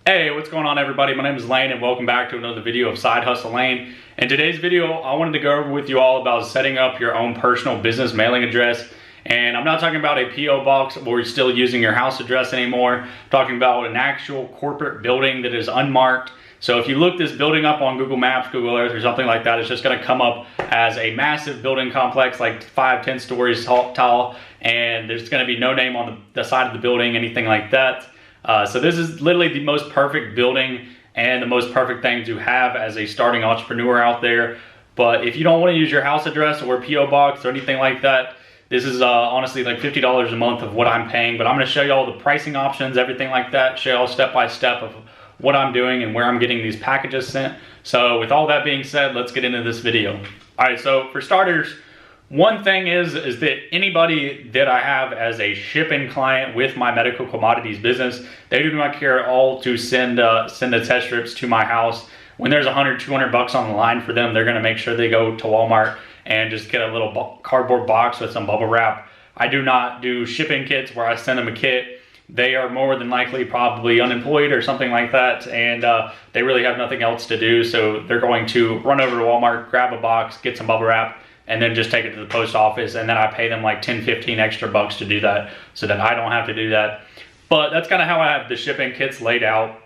Hey, what's going on everybody? My name is Lane and welcome back to another video of Side Hustle Lane. In today's video, I wanted to go over with you all about setting up your own personal business mailing address. And I'm not talking about a P.O. box where you're still using your house address anymore. I'm talking about an actual corporate building that is unmarked. So if you look this building up on Google Maps, Google Earth, or something like that, it's just gonna come up as a massive building complex, like 5-10 stories tall, and there's gonna be no name on the side of the building, anything like that. So this is literally the most perfect building and the most perfect thing to have as a starting entrepreneur out there. But if you don't want to use your house address or P.O. box or anything like that, this is honestly like $50 a month of what I'm paying. But I'm going to show you all the pricing options, everything like that, show you all step by step of what I'm doing and where I'm getting these packages sent. So with all that being said, let's get into this video. All right, so for starters, one thing is that anybody that I have as a shipping client with my medical commodities business, they do not care at all to send the test strips to my house. When there's $100-200 on the line for them, they're gonna make sure they go to Walmart and just get a little cardboard box with some bubble wrap. I do not do shipping kits where I send them a kit. They are more than likely probably unemployed or something like that, and they really have nothing else to do, so they're going to run over to Walmart, grab a box, get some bubble wrap, and then just take it to the post office, and then I pay them like 10-15 extra bucks to do that so that I don't have to do that. But that's kind of how I have the shipping kits laid out.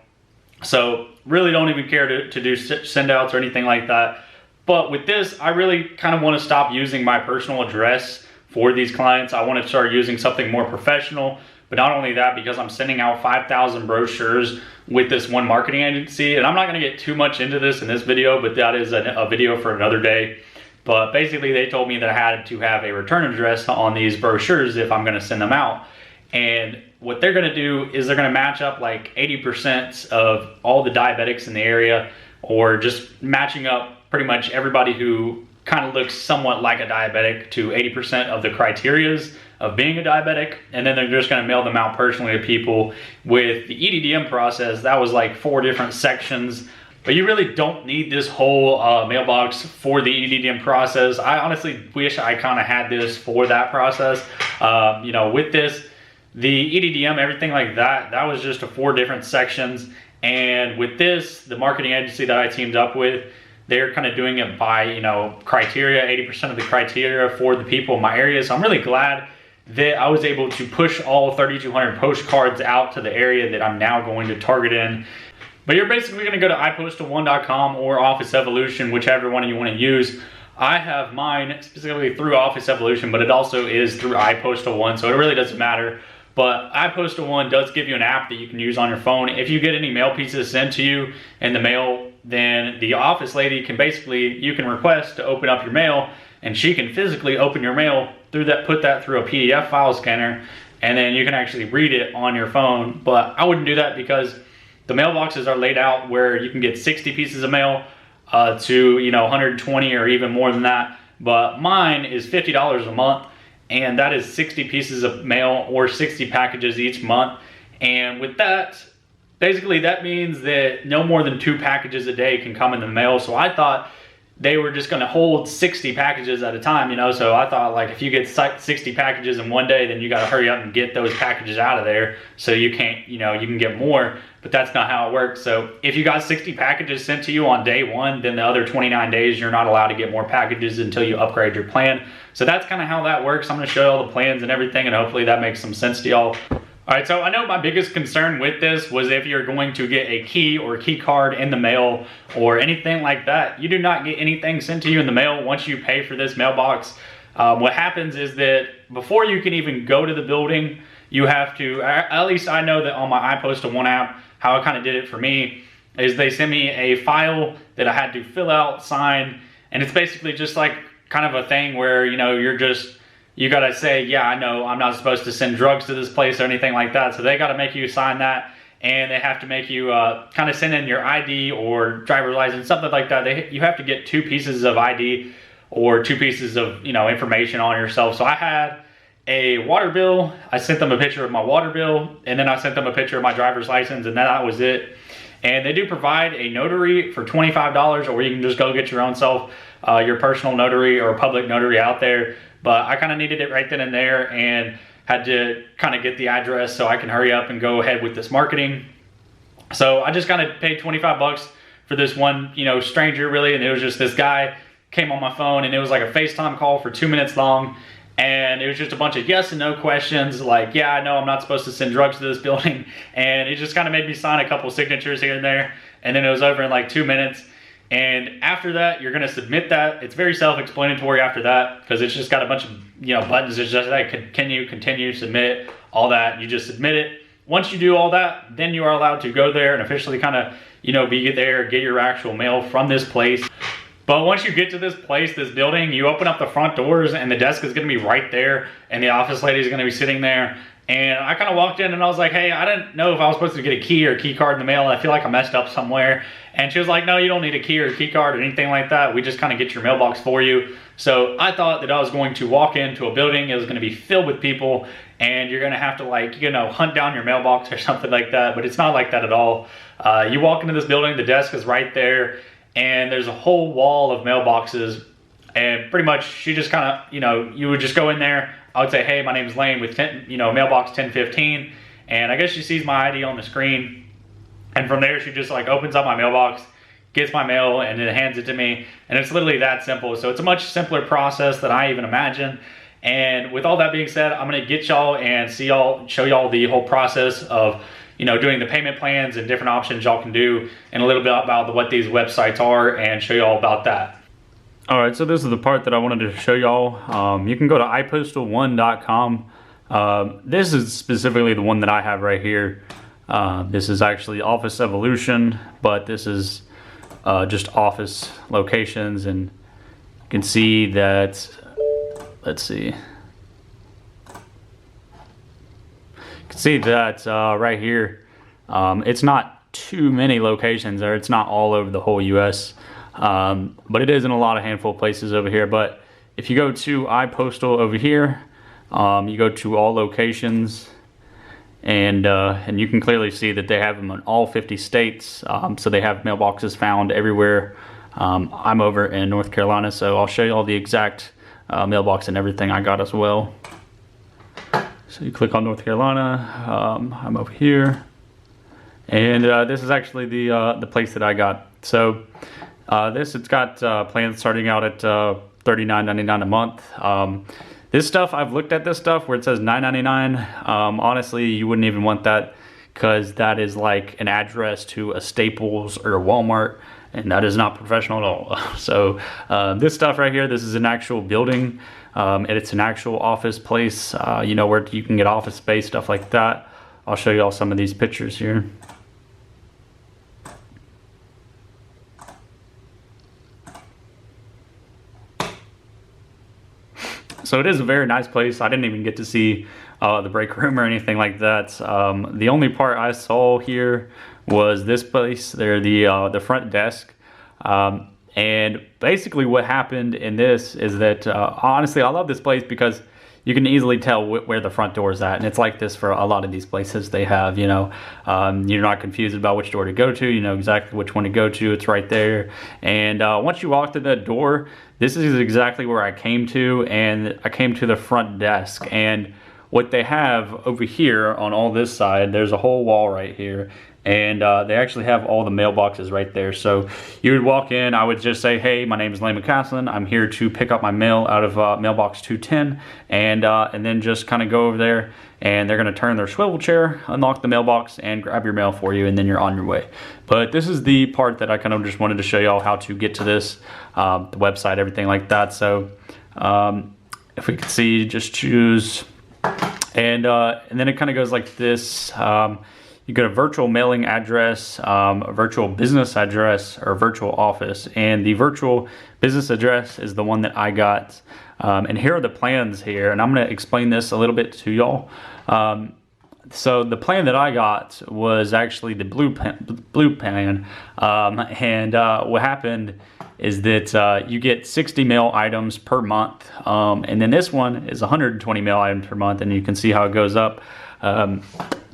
So really don't even care to do send outs or anything like that. But with this, I really kind of want to stop using my personal address for these clients. I want to start using something more professional. But not only that, because I'm sending out 5,000 brochures with this one marketing agency, and I'm not going to get too much into this in this video, but that is a video for another day. But basically they told me that I had to have a return address on these brochures if I'm gonna send them out. And what they're gonna do is they're gonna match up like 80% of all the diabetics in the area, or just matching up pretty much everybody who kind of looks somewhat like a diabetic to 80% of the criterias of being a diabetic. And then they're just gonna mail them out personally to people. With the EDDM process, that was like 4 different sections. But you really don't need this whole mailbox for the EDDM process. I honestly wish I kind of had this for that process. You know, with this, the EDDM, everything like that, that was just 4 different sections. And with this, the marketing agency that I teamed up with, they're kind of doing it by, you know, criteria, 80% of the criteria for the people in my area. So I'm really glad that I was able to push all 3,200 postcards out to the area that I'm now going to target in. But you're basically going to go to iPostal1.com or Office Evolution, whichever one you want to use. I have mine specifically through Office Evolution, but it also is through iPostal1, so it really doesn't matter. But iPostal1 does give you an app that you can use on your phone. If you get any mail pieces sent to you in the mail, then the office lady can basically, you can request to open up your mail, and she can physically open your mail through that, put that through a PDF file scanner, and then you can actually read it on your phone. But I wouldn't do that because the mailboxes are laid out where you can get 60 pieces of mail to, you know, 120 or even more than that. But mine is $50 a month, and that is 60 pieces of mail or 60 packages each month. And with that, basically that means that no more than 2 packages a day can come in the mail. So I thought they were just gonna hold 60 packages at a time, you know, so I thought like if you get 60 packages in one day, then you gotta hurry up and get those packages out of there so you can't, you know, you can get more, but that's not how it works. So if you got 60 packages sent to you on day 1, then the other 29 days, you're not allowed to get more packages until you upgrade your plan. So that's kind of how that works. I'm gonna show you all the plans and everything, and hopefully that makes some sense to y'all. All right, so I know my biggest concern with this was if you're going to get a key or a key card in the mail or anything like that. You do not get anything sent to you in the mail once you pay for this mailbox. What happens is that before you can even go to the building, you have to, at least I know that on my iPostal1 app, how I kind of did it for me is they sent me a file that I had to fill out, sign, and it's basically just like kind of a thing where, you know, you gotta say, yeah, I know I'm not supposed to send drugs to this place or anything like that. So they gotta make you sign that, and they have to make you kind of send in your ID or driver's license, something like that. You have to get 2 pieces of ID or 2 pieces of, you know, information on yourself. So I had a water bill. I sent them a picture of my water bill, and then I sent them a picture of my driver's license, and that was it. And they do provide a notary for $25, or you can just go get your own self, your personal notary or public notary out there. But I kind of needed it right then and there, and had to kind of get the address so I can hurry up and go ahead with this marketing. So I just kind of paid 25 bucks for this one, you know, stranger really. And it was just this guy came on my phone, and it was like a FaceTime call for 2 minutes long. And it was just a bunch of yes and no questions, like, yeah, I know I'm not supposed to send drugs to this building. And it just kind of made me sign a couple signatures here and there. And then it was over in like 2 minutes. And after that, you're gonna submit that. It's very self-explanatory after that, because it's just got a bunch of, you know, buttons. It's just like continue, submit, all that. You just submit it. Once you do all that, then you are allowed to go there and officially kind of, you know, be there, get your actual mail from this place. But once you get to this place, this building, you open up the front doors and the desk is gonna be right there, and the office lady is gonna be sitting there. And I kind of walked in and I was like, hey, I didn't know if I was supposed to get a key or a key card in the mail. I feel like I messed up somewhere. And she was like, no, you don't need a key or a key card or anything like that. We just kind of get your mailbox for you. So I thought that I was going to walk into a building. It was going to be filled with people, and you're going to have to, like, you know, hunt down your mailbox or something like that. But it's not like that at all. You walk into this building, the desk is right there, and there's a whole wall of mailboxes. And pretty much she just kind of, you know, you would just go in there. I would say, hey, my name is Lane with mailbox 1015. And I guess she sees my ID on the screen. And from there, she just like opens up my mailbox, gets my mail, and then hands it to me. And it's literally that simple. So it's a much simpler process than I even imagined. And with all that being said, I'm gonna get y'all and show y'all the whole process of, you know, doing the payment plans and different options y'all can do, and a little bit about what these websites are, and show y'all about that. All right, so this is the part that I wanted to show y'all. You can go to iPostal1.com. This is specifically the one that I have right here. This is actually Office Evolution, but this is just office locations, and you can see that, let's see. You can see that right here, it's not too many locations, or it's not all over the whole US. But it is in a lot of handful of places over here. But if you go to iPostal over here, you go to all locations, and you can clearly see that they have them in all 50 states. So they have mailboxes found everywhere. I'm over in North Carolina, so I'll show you all the exact mailbox and everything I got as well. So you click on North Carolina. I'm over here, and this is actually the place that I got. So it's got plans starting out at $39.99 a month. This stuff, I've looked at this stuff where it says $9.99. Honestly, you wouldn't even want that, because that is like an address to a Staples or a Walmart, and that is not professional at all. So this stuff right here, this is an actual building, and it's an actual office place, you know, where you can get office space, stuff like that. I'll show you all some of these pictures here. So it is a very nice place. I didn't even get to see the break room or anything like that. The only part I saw here was this place there, the front desk. And basically what happened in this is that, honestly, I love this place because you can easily tell where the front door is at. And it's like this for a lot of these places they have, you know. You're not confused about which door to go to. You know exactly which one to go to. It's right there. And once you walk through that door, this is exactly where I came to. And I came to the front desk. And what they have over here on all this side, there's a whole wall right here. And they actually have all the mailboxes right there. So you would walk in, I would just say, hey, my name is Lane McCaslin. I'm here to pick up my mail out of mailbox 210. And then just kind of go over there, and they're gonna turn their swivel chair, unlock the mailbox, and grab your mail for you, and then you're on your way. But this is the part that I kind of just wanted to show y'all how to get to this, the website, everything like that. So if we could see, just choose, and then it kind of goes like this. You go to virtual mailing address, virtual business address, or virtual office. And the virtual business address is the one that I got. And here are the plans here. And I'm going to explain this a little bit to y'all. So the plan that I got was actually the blue plan. What happened is that you get 60 mail items per month. And then this one is 120 mail items per month. And you can see how it goes up.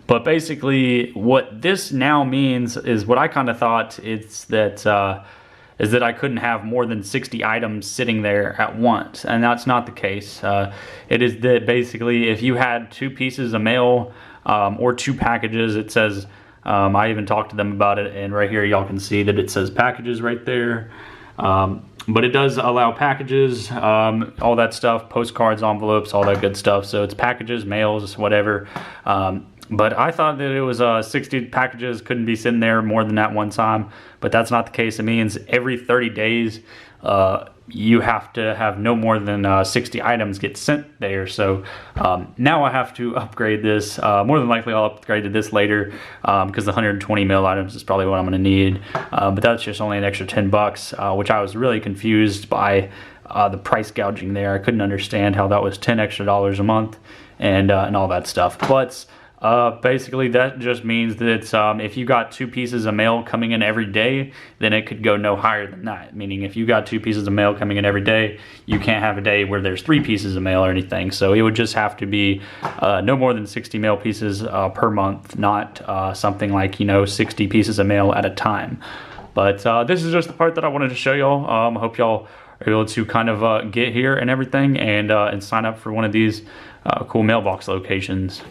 But basically, what this now means is what I kind of thought is that I couldn't have more than 60 items sitting there at once, and that's not the case. It is that basically, if you had 2 pieces of mail or 2 packages, it says I even talked to them about it, and right here y'all can see that it says packages right there. But it does allow packages, all that stuff, postcards, envelopes, all that good stuff. So it's packages, mails, whatever. But I thought that it was 60 packages, couldn't be sitting there more than that one time. But that's not the case. It means every 30 days, you have to have no more than 60 items get sent there. So now I have to upgrade this. More than likely I'll upgrade to this later because the 120 mil items is probably what I'm going to need. But that's just only an extra 10 bucks, which I was really confused by the price gouging there. I couldn't understand how that was 10 extra dollars a month and all that stuff. But basically that just means that if you got 2 pieces of mail coming in every day, then it could go no higher than that. Meaning if you got 2 pieces of mail coming in every day, you can't have a day where there's 3 pieces of mail or anything. So it would just have to be no more than 60 mail pieces per month, not something like, 60 pieces of mail at a time. But this is just the part that I wanted to show y'all. I hope y'all are able to kind of get here and everything and sign up for one of these cool mailbox locations.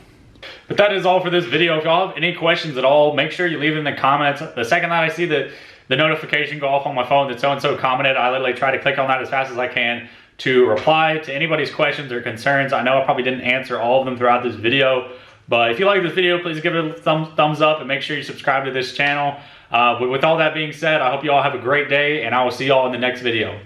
But that is all for this video. If y'all have any questions at all, make sure you leave them in the comments. The second that I see the notification go off on my phone that so-and-so commented, I literally try to click on that as fast as I can to reply to anybody's questions or concerns. I know I probably didn't answer all of them throughout this video, but if you like this video, please give it a thumbs up and make sure you subscribe to this channel. With all that being said, I hope you all have a great day, and I will see y'all in the next video.